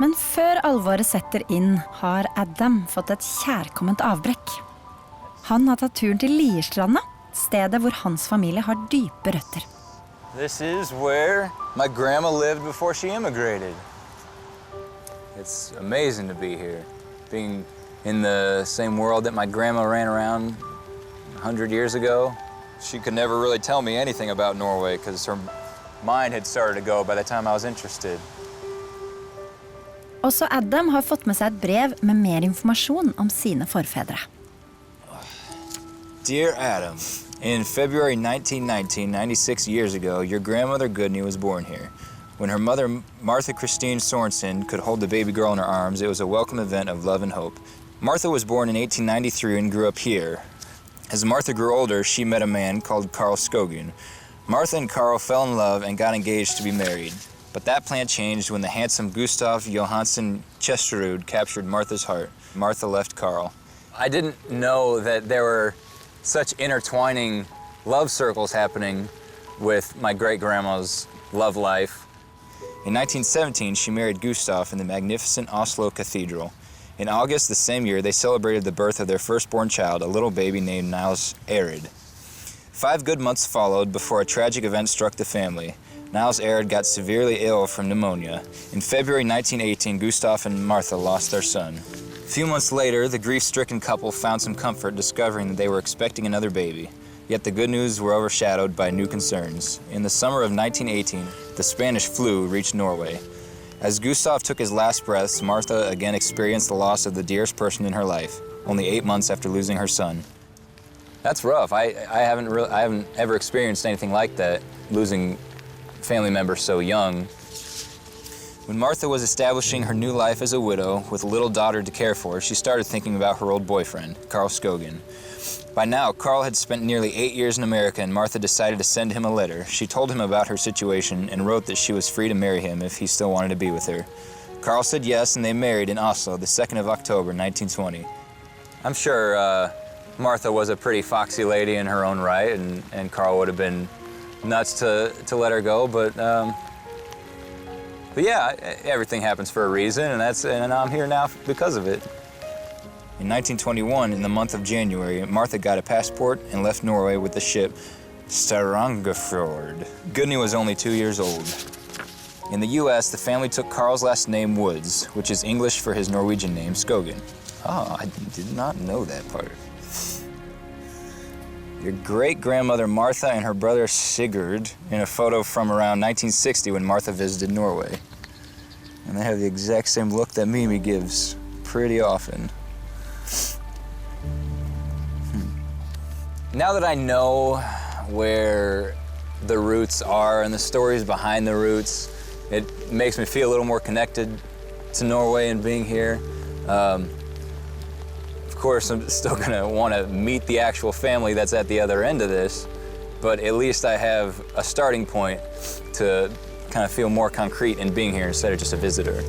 Men før alvoret setter inn, har Adam fått et kjærkomment avbrekk. Han har tatt turen til Lierstranda, stedet hvor hans familie har dype røtter. This is where my grandma lived before she immigrated. It's amazing to be here, being in the same world that my grandma ran around 100 years ago. She could never really tell me anything about Norway because her mind had started to go by the time I was interested. Også Adam har fått med seg et brev med mer informasjon om sine forfedre. Dear Adam, in February 1919, 96 years ago, your grandmother Gudny was born here. When her mother, Martha Christine Sorensen, could hold the baby girl in her arms, it was a welcome event of love and hope. Martha was born in 1893 and grew up here. As Martha grew older, she met a man called Carl Skogen. Martha and Carl fell in love and got engaged to be married. But that plan changed when the handsome Gustav Johansson Chesterud captured Martha's heart. Martha left Carl. I didn't know that there were such intertwining love circles happening with my great-grandma's love life. In 1917, she married Gustav in the magnificent Oslo Cathedral. In August the same year, they celebrated the birth of their firstborn child, a little baby named Niels Erid. 5 good months followed before a tragic event struck the family. Niels Erid got severely ill from pneumonia. In February 1918, Gustav and Martha lost their son. A few months later, the grief-stricken couple found some comfort discovering that they were expecting another baby. Yet the good news were overshadowed by new concerns. In the summer of 1918, the Spanish flu reached Norway. As Gustav took his last breaths, Martha again experienced the loss of the dearest person in her life, only 8 months after losing her son. That's rough. I haven't ever experienced anything like that, losing family members so young. When Martha was establishing her new life as a widow with a little daughter to care for, she started thinking about her old boyfriend, Carl Skogen. By now, Carl had spent nearly 8 years in America, and Martha decided to send him a letter. She told him about her situation and wrote that she was free to marry him if he still wanted to be with her. Carl said yes, and they married in Oslo the 2nd of October, 1920. I'm sure Martha was a pretty foxy lady in her own right, and Carl would have been nuts to let her go, but yeah, everything happens for a reason, and I'm here now because of it. In 1921, in the month of January, Martha got a passport and left Norway with the ship Starangafjord. Gudny was only 2 years old. In the U.S., the family took Carl's last name Woods, which is English for his Norwegian name, Skogen. Oh, I did not know that part. Your great-grandmother Martha and her brother Sigurd in a photo from around 1960 when Martha visited Norway. And they have the exact same look that Mimi gives pretty often. Now that I know where the roots are and the stories behind the roots, it makes me feel a little more connected to Norway and being here. Of course, I'm still gonna want to meet the actual family that's at the other end of this, but at least I have a starting point to kind of feel more concrete in being here instead of just a visitor.